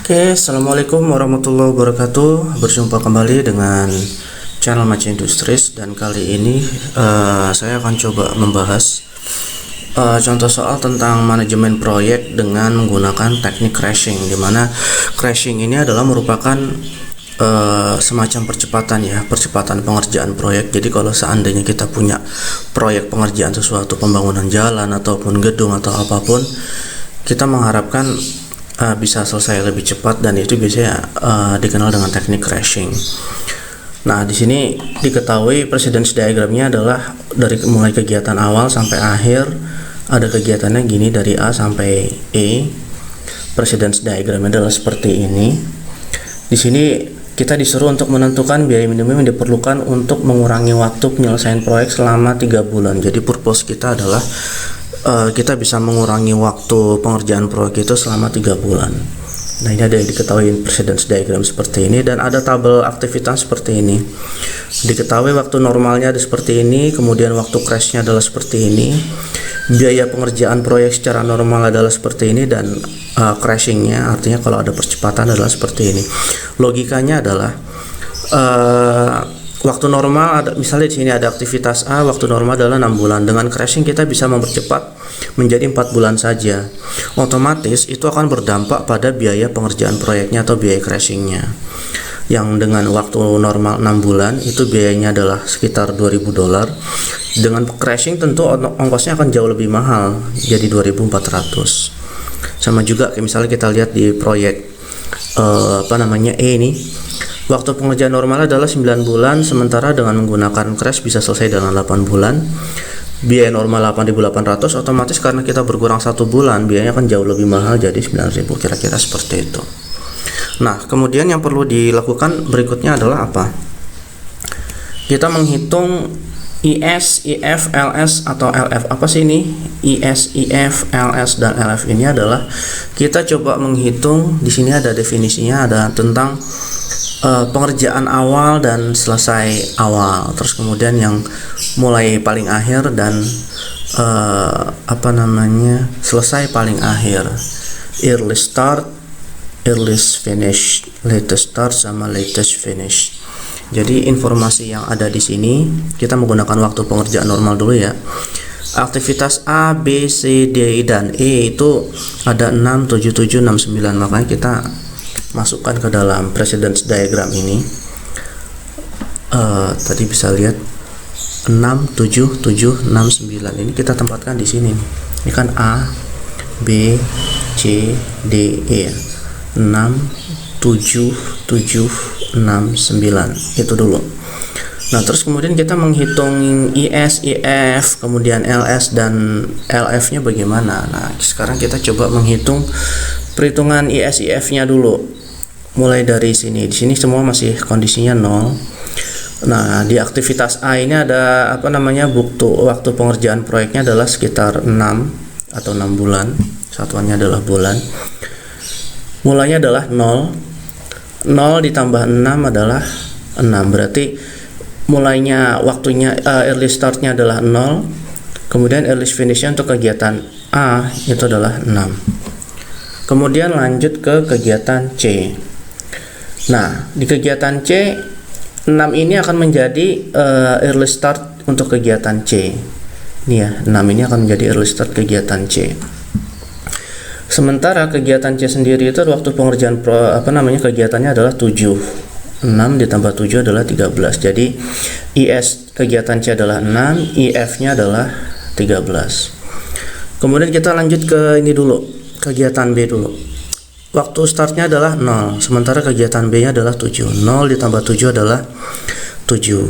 Oke, assalamualaikum warahmatullahi wabarakatuh. Berjumpa kembali dengan channel Maci Industries, dan kali ini saya akan coba membahas contoh soal tentang manajemen proyek dengan menggunakan teknik crashing, di mana crashing ini adalah merupakan semacam percepatan pengerjaan proyek. Jadi kalau seandainya kita punya proyek pengerjaan sesuatu, pembangunan jalan ataupun gedung atau apapun, kita mengharapkan bisa selesai lebih cepat, dan itu biasanya dikenal dengan teknik crashing. Nah, di sini diketahui precedence diagramnya adalah dari mulai kegiatan awal sampai akhir ada kegiatannya gini dari A sampai E. Precedence diagramnya adalah seperti ini. Di sini kita disuruh untuk menentukan biaya minimum yang diperlukan untuk mengurangi waktu penyelesaian proyek selama 3 bulan. Jadi purpose kita adalah kita bisa mengurangi waktu pengerjaan proyek itu selama 3 bulan. Nah, ini ada yang diketahui precedence diagram seperti ini, dan ada tabel aktivitas seperti ini. Diketahui waktu normalnya ada seperti ini, kemudian waktu crashnya adalah seperti ini, biaya pengerjaan proyek secara normal adalah seperti ini, dan crashingnya artinya kalau ada percepatan adalah seperti ini. Logikanya adalah waktu normal ada, misalnya di sini ada aktivitas A, waktu normal adalah 6 bulan. Dengan crashing kita bisa mempercepat menjadi 4 bulan saja. Otomatis itu akan berdampak pada biaya pengerjaan proyeknya atau biaya crashingnya. Yang dengan waktu normal 6 bulan itu biayanya adalah sekitar $2.000. Dengan crashing tentu ongkosnya akan jauh lebih mahal, jadi 2.400. Sama juga kayak misalnya kita lihat di proyek E ini. Waktu pengerjaan normal adalah 9 bulan, sementara dengan menggunakan crash bisa selesai dalam 8 bulan. Biaya normal 8.800, otomatis karena kita berkurang 1 bulan, biayanya akan jauh lebih mahal, jadi 9.000, kira-kira seperti itu. Nah, kemudian yang perlu dilakukan berikutnya adalah apa? Kita menghitung IS, IF, LS atau LF. Apa sih ini? IS, IF, LS dan LF ini adalah kita coba menghitung. Di sini ada definisinya, ada tentang pengerjaan awal dan selesai awal, terus kemudian yang mulai paling akhir dan selesai paling akhir, early start, earliest finish, latest start sama latest finish. Jadi informasi yang ada di sini kita menggunakan waktu pengerjaan normal dulu ya. Aktivitas A, B, C, D, dan E itu ada 6, 7, 7, 6, 9. Makanya kita masukkan ke dalam precedence diagram ini. Tadi bisa lihat 6, 7, 7, 6, 9. Ini kita tempatkan di sini. Ini kan A, B, C, D, E. 6, 7, 7, 6, 9. Itu dulu. Nah, terus kemudian kita menghitung IS, IF, kemudian LS dan LF-nya bagaimana. Nah, sekarang kita coba menghitung perhitungan IS, IF-nya dulu. Mulai dari sini. Di sini semua masih kondisinya 0. Nah, di aktivitas A ini ada waktu pengerjaan proyeknya adalah sekitar 6 atau 6 bulan. Satuannya adalah bulan. Mulanya adalah 0. 0 ditambah 6 adalah 6. Berarti mulainya waktunya early startnya adalah 0. Kemudian early finishnya untuk kegiatan A itu adalah 6. Kemudian lanjut ke kegiatan C. Nah, di kegiatan C 6 ini akan menjadi early start untuk kegiatan C. Ini ya, 6 ini akan menjadi early start kegiatan C. Sementara kegiatan C sendiri itu waktu pengerjaan kegiatannya adalah 7. 6 ditambah 7 adalah 13. Jadi IS kegiatan C adalah 6, IF-nya adalah 13. Kemudian kita lanjut ke ini dulu, kegiatan B dulu. Waktu startnya adalah 0, sementara kegiatan B nya adalah 7. 0 ditambah 7 adalah 7.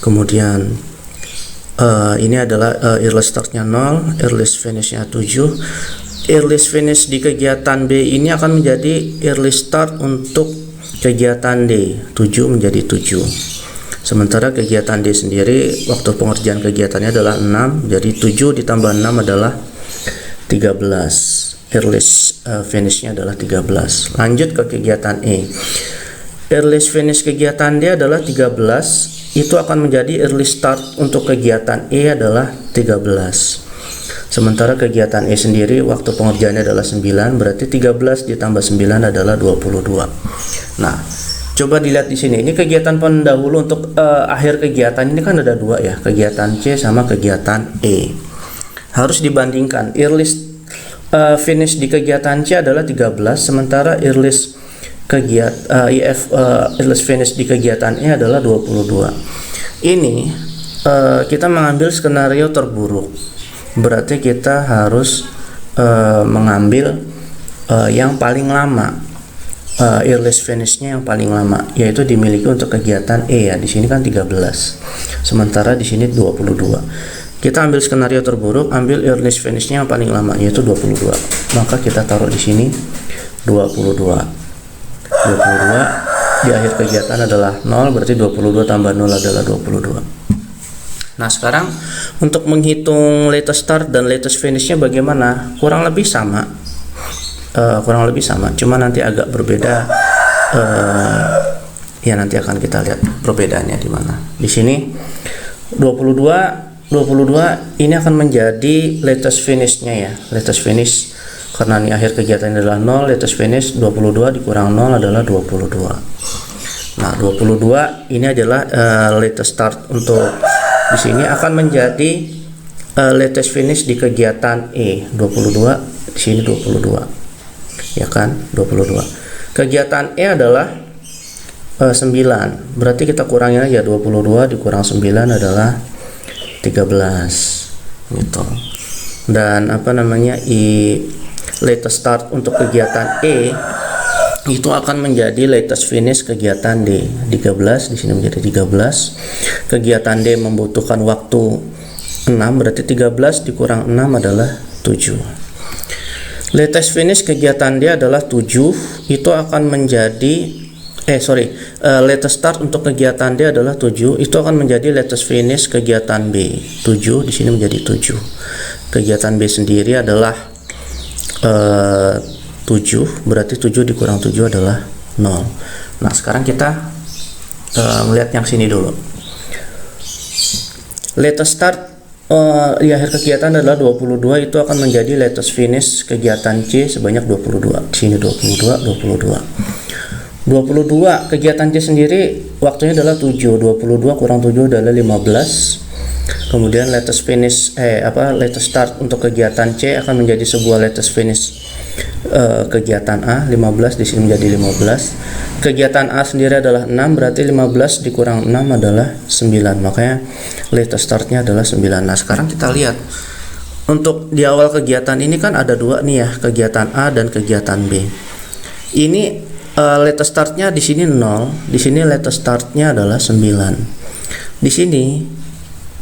Kemudian ini adalah early startnya 0, early finishnya 7. Early finish di kegiatan B ini akan menjadi early start untuk kegiatan D, 7 menjadi 7. Sementara kegiatan D sendiri waktu pengerjaan kegiatannya adalah 6, jadi 7 ditambah 6 adalah 13. Early finishnya adalah 13. Lanjut ke kegiatan E. Early finish kegiatan D adalah 13. Itu akan menjadi early start untuk kegiatan E adalah 13. Sementara kegiatan E sendiri waktu pengerjaannya adalah 9, berarti 13 ditambah 9 adalah 22. Nah, coba dilihat di sini. Ini kegiatan pendahulu untuk akhir kegiatan ini kan ada dua ya, kegiatan C sama kegiatan E. Harus dibandingkan. Earliest finish di kegiatan C adalah 13, sementara earliest earliest finish di kegiatan E adalah 22. Ini kita mengambil skenario terburuk. Berarti kita harus mengambil yang paling lama, earliest finishnya yang paling lama, yaitu dimiliki untuk kegiatan E ya. Di sini kan 13, sementara di sini 22. Kita ambil skenario terburuk, ambil earliest finishnya yang paling lama, yaitu 22. Maka kita taruh di sini 22. 22 di akhir kegiatan adalah 0, berarti 22 tambah 0 adalah 22. Nah, sekarang untuk menghitung latest start dan latest finishnya bagaimana? Kurang lebih sama, cuma nanti agak berbeda. Ya, nanti akan kita lihat perbedaannya di mana. Di sini 22 ini akan menjadi latest finishnya ya. Latest finish karena ini akhir kegiatan adalah 0, latest finish 22 dikurang 0 adalah 22. Nah, 22 ini adalah latest start untuk di sini akan menjadi latest finish di kegiatan E. 22 di sini 22. Ya kan? 22. Kegiatan E adalah 9. Berarti kita kurangin aja, 22 dikurang 9 adalah 13 gitu. Dan latest start untuk kegiatan E itu akan menjadi latest finish kegiatan D. 13 di sini menjadi 13. Kegiatan D membutuhkan waktu 6, berarti 13 dikurang 6 adalah 7. Latest finish kegiatan D adalah 7, itu akan menjadi latest start untuk kegiatan D adalah 7, itu akan menjadi latest finish kegiatan B. 7 di sini menjadi 7. Kegiatan B sendiri adalah 7, berarti 7 dikurang 7 adalah 0. Nah, sekarang kita melihat yang sini dulu. Latest start di akhir kegiatan adalah 22, itu akan menjadi latest finish kegiatan C sebanyak 22. Di sini 22 kegiatan C sendiri waktunya adalah 7. 22 kurang 7 adalah 15. Kemudian latest finish latest start untuk kegiatan C akan menjadi sebuah latest finish kegiatan A, 15 di sini menjadi 15. Kegiatan A sendiri adalah 6, berarti 15 dikurang 6 adalah 9. Makanya latest startnya adalah 9. Nah, sekarang kita lihat untuk di awal kegiatan ini kan ada dua nih ya, kegiatan A dan kegiatan B. Ini latest startnya di sini 0, di sini latest startnya adalah 9. Di sini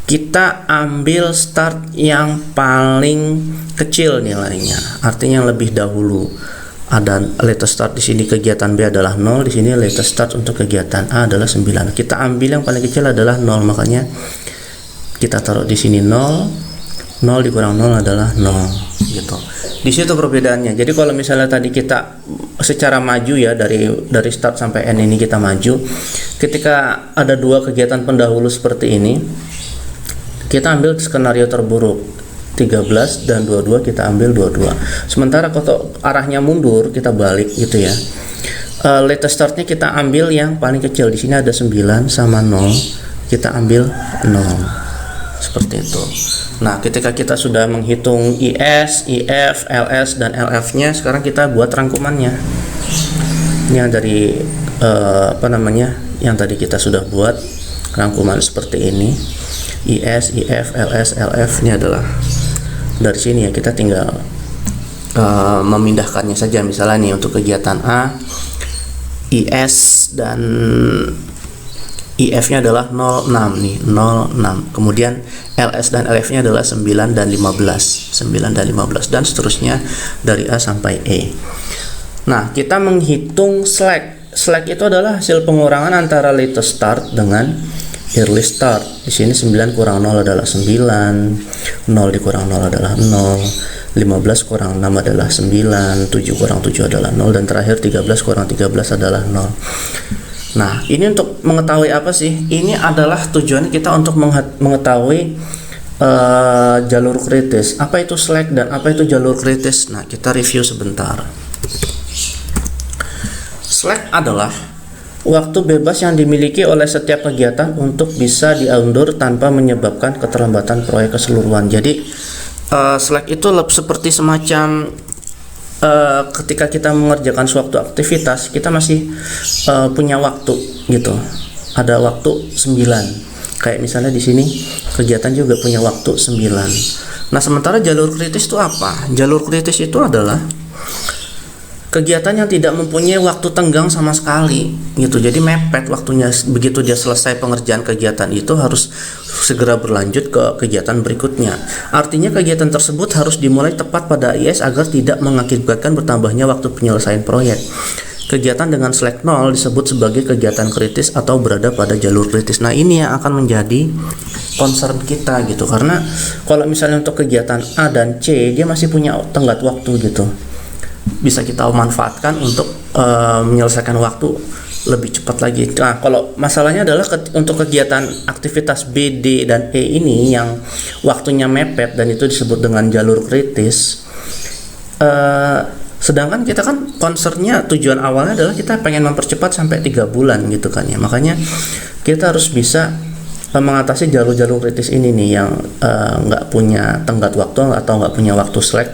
kita ambil start yang paling kecil nilainya, artinya yang lebih dahulu. Ada latest start di sini kegiatan B adalah 0, di sini latest start untuk kegiatan A adalah 9. Kita ambil yang paling kecil adalah 0, makanya kita taruh di sini 0. 0 dikurang 0 adalah 0 gitu. Di situ perbedaannya. Jadi kalau misalnya tadi kita secara maju ya, dari start sampai end ini kita maju, ketika ada dua kegiatan pendahulu seperti ini, kita ambil skenario terburuk 13 dan 22, kita ambil 22. Sementara kalau arahnya mundur kita balik gitu ya. Latest startnya kita ambil yang paling kecil. Di sini ada 9 sama 0, kita ambil 0 seperti itu. Nah, ketika kita sudah menghitung IS, IF, LS dan LF-nya, sekarang kita buat rangkumannya. Ini yang dari yang tadi kita sudah buat rangkuman seperti ini. IS, IF, LS, LF ini adalah dari sini ya, kita tinggal memindahkannya saja. Misalnya nih untuk kegiatan A, IS dan IF-nya adalah 06 nih, 06. Kemudian LS dan LF-nya adalah 9 dan 15, 9 dan 15 dan seterusnya dari A sampai E. Nah, kita menghitung slack. Slack itu adalah hasil pengurangan antara latest start dengan early start. Di sini 9 kurang 0 adalah 9, 0 dikurang 0 adalah 0, 15 kurang 6 adalah 9, 7 kurang 7 adalah 0, dan terakhir 13 kurang 13 adalah 0. Nah, ini untuk mengetahui apa sih? Ini adalah tujuan kita untuk mengetahui jalur kritis. Apa itu slack dan apa itu jalur kritis? Nah, kita review sebentar. Slack adalah waktu bebas yang dimiliki oleh setiap kegiatan untuk bisa diundur tanpa menyebabkan keterlambatan proyek keseluruhan. Jadi slack itu seperti semacam ketika kita mengerjakan suatu aktivitas, kita masih punya waktu gitu. Ada waktu 9. Kayak misalnya di sini kegiatan juga punya waktu 9. Nah, sementara jalur kritis itu apa? Jalur kritis itu adalah kegiatan yang tidak mempunyai waktu tenggang sama sekali gitu. Jadi mepet waktunya, begitu dia selesai pengerjaan kegiatan itu harus segera berlanjut ke kegiatan berikutnya. Artinya kegiatan tersebut harus dimulai tepat pada IS agar tidak mengakibatkan bertambahnya waktu penyelesaian proyek. Kegiatan dengan slack 0 disebut sebagai kegiatan kritis atau berada pada jalur kritis. Nah, ini yang akan menjadi concern kita gitu, karena kalau misalnya untuk kegiatan A dan C dia masih punya tenggat waktu gitu, bisa kita manfaatkan untuk menyelesaikan waktu lebih cepat lagi. Nah, kalau masalahnya adalah untuk kegiatan aktivitas B, D, dan E ini yang waktunya mepet dan itu disebut dengan jalur kritis. Sedangkan kita kan concernnya, tujuan awalnya adalah kita pengen mempercepat sampai 3 bulan gitu kan ya. Makanya kita harus bisa mengatasi jalur-jalur kritis ini nih yang nggak punya tenggat waktu atau nggak punya waktu slack,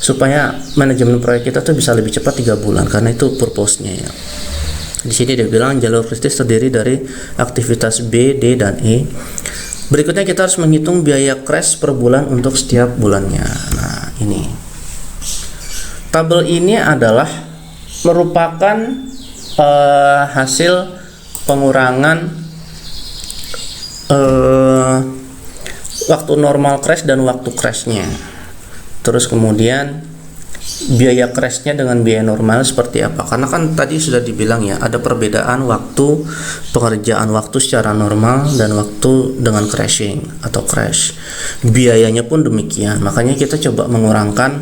supaya manajemen proyek kita tuh bisa lebih cepat 3 bulan, karena itu purpose-nya ya. Di sini dia bilang jalur kritis terdiri dari aktivitas B, D, dan E. Berikutnya kita harus menghitung biaya crash per bulan untuk setiap bulannya. Nah, ini tabel ini adalah merupakan hasil pengurangan waktu normal crash dan waktu crashnya. Terus kemudian biaya crashnya dengan biaya normal seperti apa? Karena kan tadi sudah dibilang ya, ada perbedaan waktu pengerjaan waktu secara normal dan waktu dengan crashing atau crash. Biayanya pun demikian. Makanya kita coba mengurangkan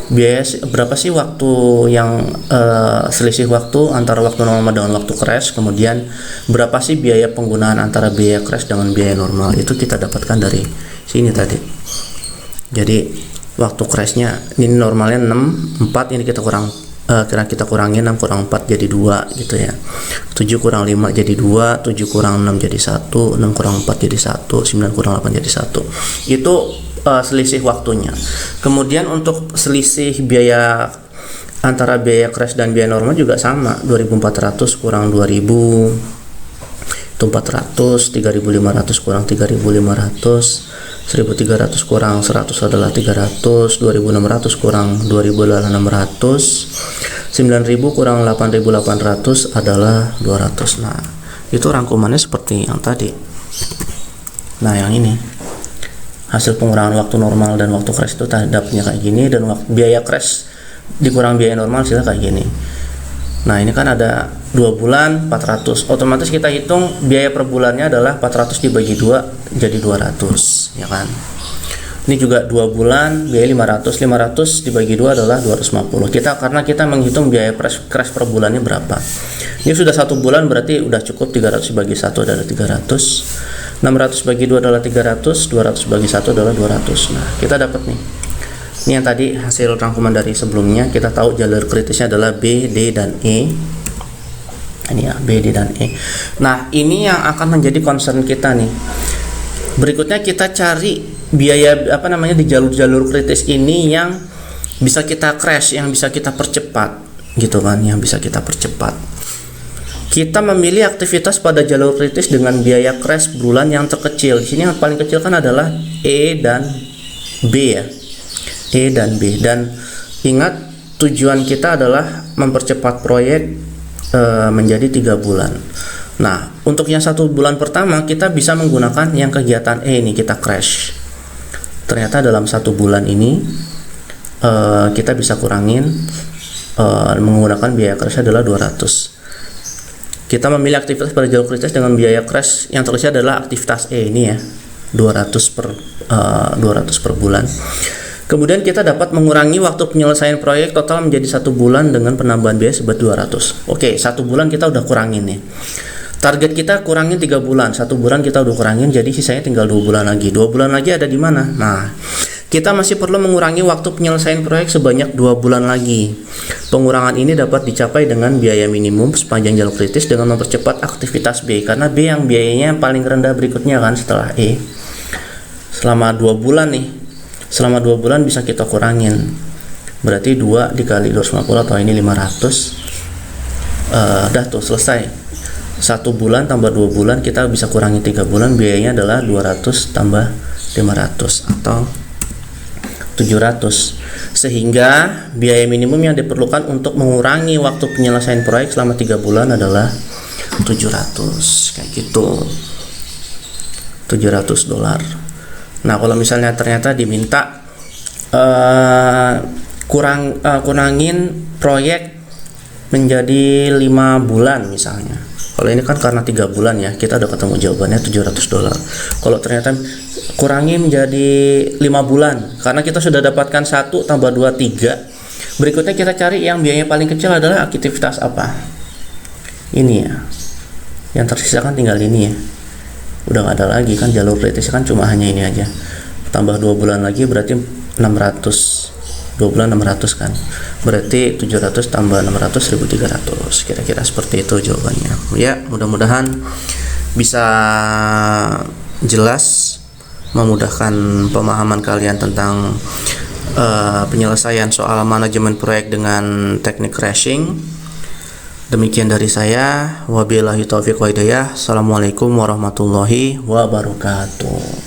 biaya berapa sih waktu yang selisih waktu antara waktu normal dengan waktu crash, kemudian berapa sih biaya penggunaan antara biaya crash dengan biaya normal, itu kita dapatkan dari sini tadi. Jadi waktu crashnya ini normalnya 6, 4 ini kita kurangi 6 kurang 4 jadi 2 gitu ya. 7 kurang 5 jadi 2, 7 kurang 6 jadi 1, 6 kurang 4 jadi 1, 9 kurang 8 jadi 1. Itu selisih waktunya. Kemudian untuk selisih biaya antara biaya crash dan biaya normal juga sama, 2400 kurang 2000 itu 400, 3500 kurang 3500, 1300 kurang 100 adalah 300, 2600 kurang 2000 adalah 600, 9000 kurang 8800 adalah 200. Nah, itu rangkumannya seperti yang tadi. Nah, yang ini hasil pengurangan waktu normal dan waktu crash itu dapatnya kayak gini, dan biaya crash dikurang biaya normal hasilnya kayak gini. Nah, ini kan ada 2 bulan 400, otomatis kita hitung biaya per bulannya adalah 400 dibagi 2 jadi 200 ya kan. Ini juga 2 bulan biaya 500 dibagi 2 adalah 250. Karena kita menghitung biaya crash per bulannya berapa. Ini sudah 1 bulan berarti udah cukup, 300 dibagi 1 adalah 300. 600 bagi 2 adalah 300, 200 bagi 1 adalah 200. Nah, kita dapat nih. Ini yang tadi hasil rangkuman dari sebelumnya. Kita tahu jalur kritisnya adalah B, D, dan E. Ini ya, B, D, dan E. Nah, ini yang akan menjadi concern kita nih. Berikutnya kita cari biaya di jalur-jalur kritis ini yang bisa kita crash, yang bisa kita percepat gitu kan, yang bisa kita percepat. Kita memilih aktivitas pada jalur kritis dengan biaya crash bulan yang terkecil. Di sini yang paling kecil kan adalah E dan B ya. E dan B. Dan ingat, tujuan kita adalah mempercepat proyek menjadi 3 bulan. Nah, untuk yang 1 bulan pertama kita bisa menggunakan yang kegiatan E ini, kita crash. Ternyata dalam 1 bulan ini kita bisa kurangin menggunakan biaya crash adalah 200. Kita memilih aktivitas pada jalur kritis dengan biaya crash yang terkecil adalah aktivitas E ini ya, 200 per bulan. Kemudian kita dapat mengurangi waktu penyelesaian proyek total menjadi 1 bulan dengan penambahan biaya sebanyak 200. Oke, 1 bulan kita udah kurangin nih. target kita kurangin 3 bulan, 1 bulan kita udah kurangin, jadi sisanya tinggal 2 bulan lagi. 2 bulan lagi ada di mana? Nah, kita masih perlu mengurangi waktu penyelesaian proyek sebanyak 2 bulan lagi. Pengurangan ini dapat dicapai dengan biaya minimum sepanjang jalur kritis dengan mempercepat aktivitas B, karena B yang biayanya paling rendah berikutnya kan setelah E. Selama 2 bulan nih, selama 2 bulan bisa kita kurangin, berarti 2 dikali 250 atau ini 500. Dah tuh selesai. 1 bulan tambah 2 bulan kita bisa kurangi 3 bulan, biayanya adalah 200 tambah 500 atau 700. Sehingga biaya minimum yang diperlukan untuk mengurangi waktu penyelesaian proyek selama 3 bulan adalah 700, kayak gitu. $700. Nah, kalau misalnya ternyata diminta kurangin proyek menjadi 5 bulan misalnya. Kalau ini kan karena 3 bulan ya, kita udah ketemu jawabannya $700. Kalau ternyata kurangi menjadi 5 bulan, karena kita sudah dapatkan 1 tambah 2, 3. Berikutnya kita cari yang biayanya paling kecil adalah aktivitas apa? Ini ya. Yang tersisa kan tinggal ini ya. Udah gak ada lagi kan, jalur kritis kan cuma hanya ini aja. Tambah 2 bulan lagi berarti 600. 2 bulan 600 kan, berarti 700 tambah 600 1300, kira-kira seperti itu jawabannya ya. Mudah-mudahan bisa jelas, memudahkan pemahaman kalian tentang penyelesaian soal manajemen proyek dengan teknik crashing. Demikian dari saya, wabillahi taufiq wa hidayah. Assalamualaikum warahmatullahi wabarakatuh.